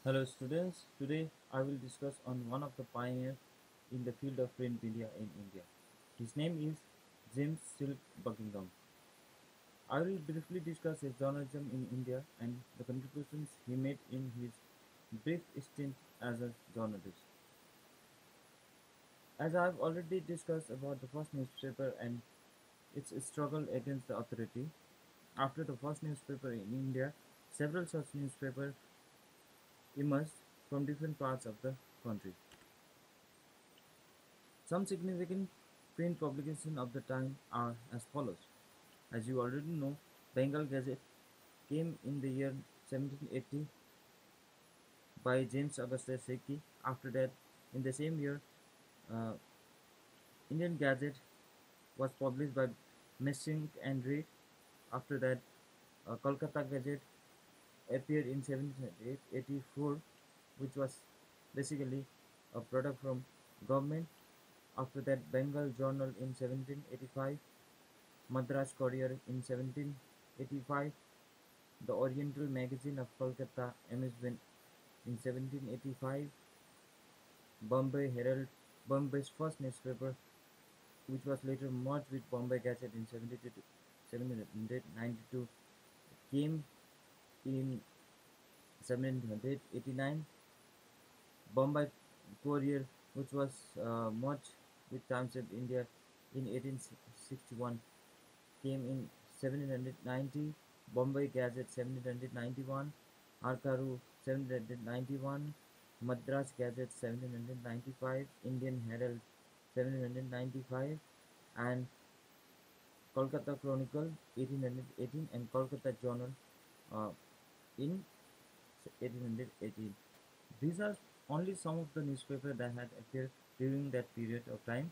Hello students, today I will discuss on one of the pioneers in the field of print media in India. His name is James Silk Buckingham. I will briefly discuss his journalism in India and the contributions he made in his brief stint as a journalist. As I have already discussed about the first newspaper and its struggle against the authority, after the first newspaper in India, several such newspapers emerged from different parts of the country. Some significant print publications of the time are as follows. As you already know, Bengal Gazette came in the year 1780 by James Augustus Hickey. After that, in the same year, uh, Indian Gazette was published by Messing and Reed. After that, Kolkata Gazette appeared in 1784, which was basically a product from government. After that, Bengal Journal in 1785, Madras Courier in 1785, the Oriental Magazine of Kolkata emerged in 1785, Bombay Herald, Bombay's first newspaper, which was later merged with Bombay Gazette in 1792, came in 1789. Bombay Courier, which was merged with Times of India in 1861, came in 1790, Bombay Gazette 1791, Arkaru 1791, Madras Gazette 1795, Indian Herald 1795, and Kolkata Chronicle 1818 and Kolkata Journal uh, in 1818. These are only some of the newspapers that had appeared during that period of time.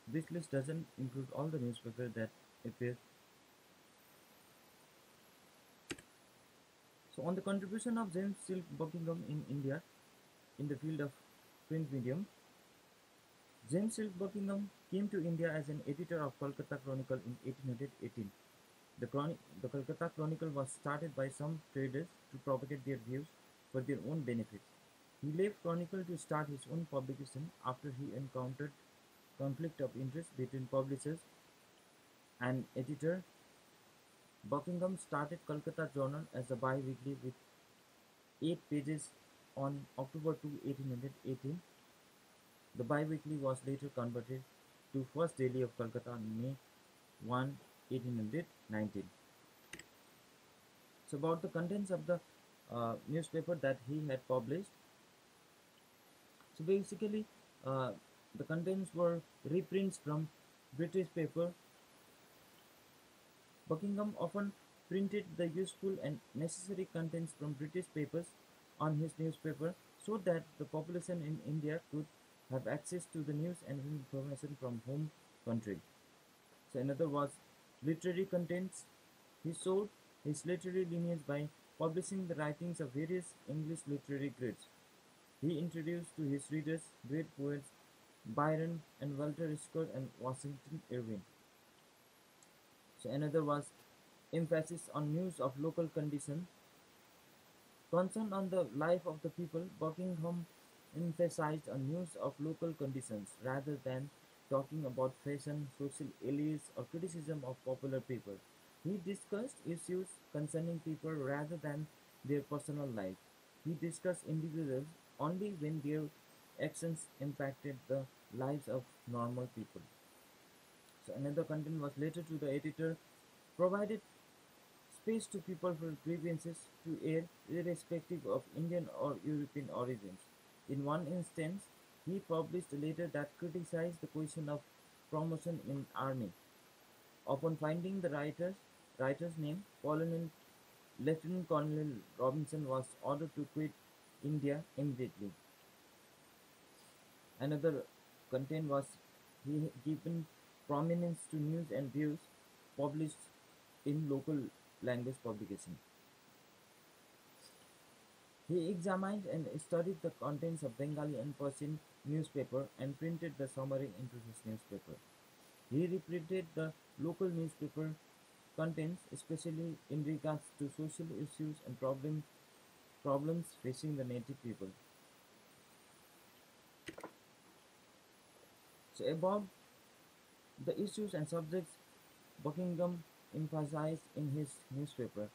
This list doesn't include all the newspapers that appeared. So, on the contribution of James Silk Buckingham in India in the field of print medium, James Silk Buckingham came to India as an editor of Kolkata Chronicle in 1818. The Kolkata Chronicle was started by some traders to propagate their views for their own benefit. He left Chronicle to start his own publication after he encountered conflict of interest between publishers and editor. Buckingham started Kolkata Journal as a bi-weekly with 8 pages on October 2, 1818. The bi-weekly was later converted to First Daily of Calcutta on May 1, 1819. So about the contents of the newspaper that he had published. So basically, uh, the contents were reprints from British paper. Buckingham often printed the useful and necessary contents from British papers on his newspaper so that the population in India could have access to the news and information from home country. So another was literary contents. He showed his literary lineage by publishing the writings of various English literary greats. He introduced to his readers great poets Byron and Walter Scott and Washington Irving. So another was emphasis on news of local condition. Concerned on the life of the people, Buckingham emphasized on news of local conditions rather than talking about fashion, social ills, or criticism of popular people. He discussed issues concerning people rather than their personal life. He discussed individuals only when their actions impacted the lives of normal people. So another content was later to the editor provided space to people for grievances to air irrespective of Indian or European origins. In one instance, he published a letter that criticized the question of promotion in army. Upon finding the writer's name, Lieutenant Colonel Robinson was ordered to quit India immediately. Another content was he given prominence to news and views published in local language publication. He examined and studied the contents of Bengali and Persian newspaper and printed the summary into his newspaper. He reprinted the local newspaper contents, especially in regards to social issues and problems problems facing the native people. So about the issues and subjects Buckingham emphasized in his newspaper.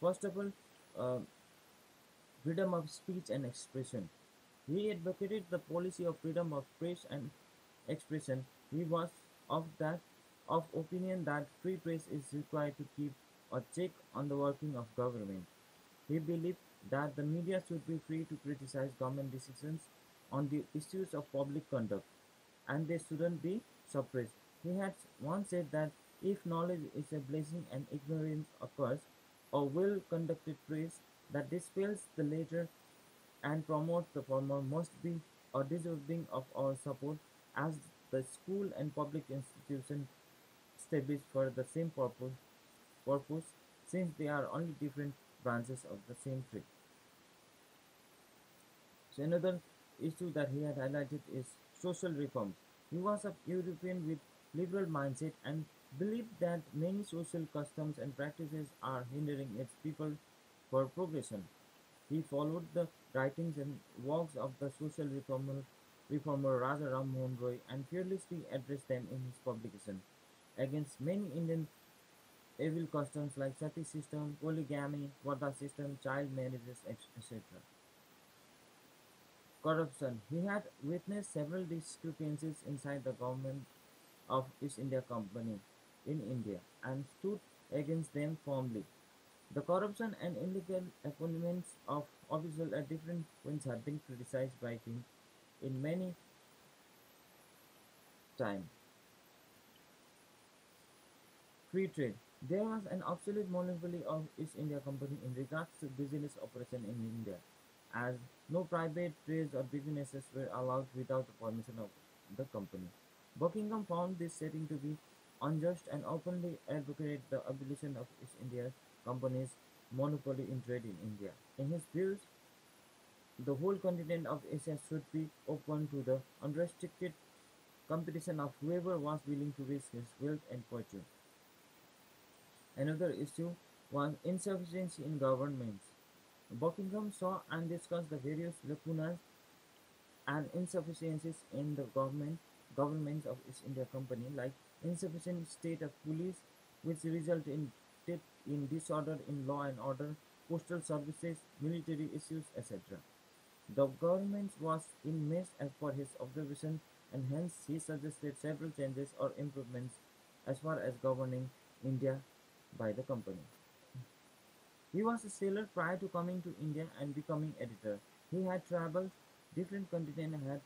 First of all, uh, freedom of speech and expression. He advocated the policy of freedom of press and expression. He was of that of opinion that free press is required to keep a check on the working of government. He believed that the media should be free to criticize government decisions on the issues of public conduct, and they shouldn't be suppressed. He had once said that if knowledge is a blessing and ignorance a curse, a well-conducted press that dispels the latter and promotes the former must be deserving of our support as the school and public institution established for the same purpose since they are only different branches of the same tree. So another issue that he had highlighted is social reforms. He was a European with liberal mindset and believed that many social customs and practices are hindering its people for progression. He followed the writings and works of the social reformer Raja Ram Mohan Roy and fearlessly addressed them in his publication against many Indian evil customs like sati system, polygamy, varda system, child marriages, etc. Corruption. He had witnessed several discrepancies inside the government of East India Company in India and stood against them firmly. The corruption and illegal appointments of officials at different points have been criticized by him in many times. Free trade. There was an absolute monopoly of East India Company in regards to business operation in India, as no private trades or businesses were allowed without the permission of the company. Buckingham found this setting to be unjust and openly advocated the abolition of East India Company's monopoly in trade in India. In his views, the whole continent of Asia should be open to the unrestricted competition of whoever was willing to risk his wealth and fortune. Another issue was insufficiency in governments. Buckingham saw and discussed the various lacunas and insufficiencies in the governments of East India Company, like insufficient state of police, which result in disorder in law and order, postal services, military issues, etc. The government was in mess as per his observation, and hence he suggested several changes or improvements as far as governing India by the company. He was a sailor prior to coming to India and becoming editor. He had traveled different continents and had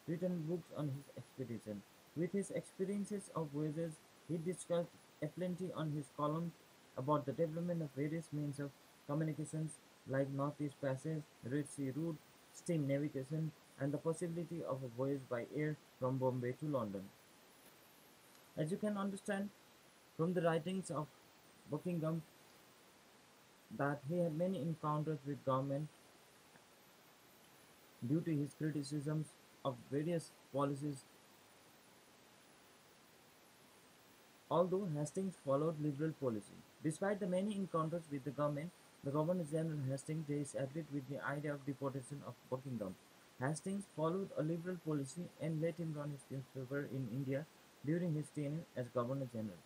written books on his expedition. With his experiences of voyages, he discussed plenty on his columns about the development of various means of communications like Northeast Passage, Red Sea route, steam navigation, and the possibility of a voyage by air from Bombay to London. As you can understand from the writings of Buckingham, that he had many encounters with government due to his criticisms of various policies. Although Hastings followed liberal policy, despite the many encounters with the government, the Governor-General Hastings disagreed with the idea of deportation of Buckingham. Hastings followed a liberal policy and let him run his newspaper in India during his tenure as Governor-General.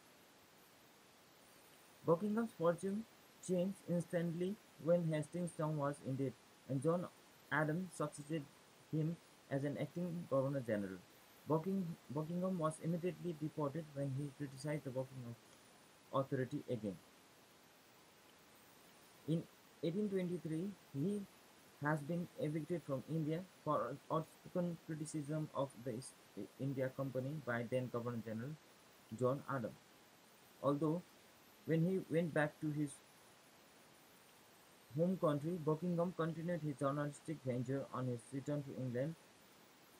Buckingham's fortune changed instantly when Hastings' term was ended, and John Adams succeeded him as an acting Governor-General. Buckingham was immediately deported when he criticized the Buckingham authority again. In 1823, he has been evicted from India for outspoken criticism of the East India Company by then Governor-General John Adams. Although when he went back to his home country, Buckingham continued his journalistic venture on his return to England,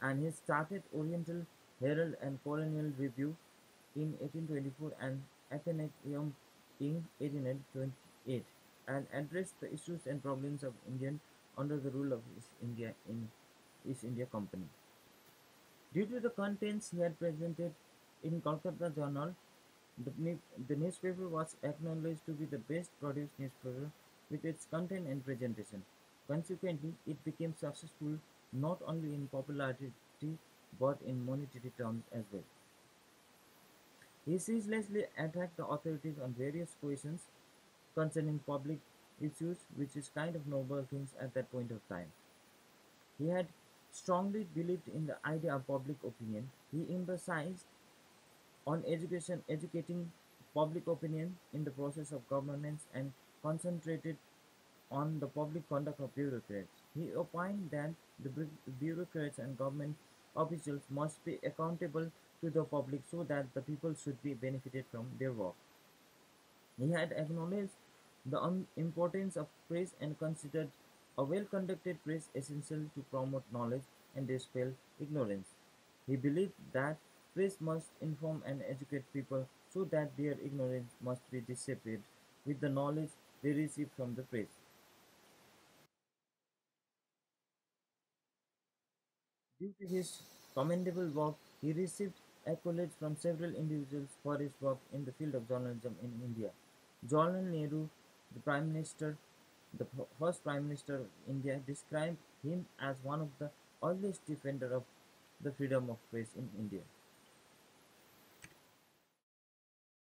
and he started Oriental Herald and Colonial Review in 1824 and Athenaeum in 1828, and addressed the issues and problems of Indians under the rule of East India Company. Due to the contents he had presented in Calcutta Journal, the newspaper was acknowledged to be the best produced newspaper with its content and presentation. Consequently, it became successful not only in popularity but in monetary terms as well. He ceaselessly attacked the authorities on various questions concerning public issues, which is kind of noble things at that point of time. He had strongly believed in the idea of public opinion. He emphasized on educating public opinion in the process of governance and concentrated on the public conduct of bureaucrats. He opined that the bureaucrats and government officials must be accountable to the public so that the people should be benefited from their work. He had acknowledged the importance of praise and considered a well-conducted press essential to promote knowledge and dispel ignorance. He believed that press must inform and educate people so that their ignorance must be dissipated with the knowledge they receive from the press. Due to his commendable work, he received accolades from several individuals for his work in the field of journalism in India. Jawaharlal Nehru, the Prime Minister, the first Prime Minister of India, described him as one of the earliest defender of the freedom of press in India.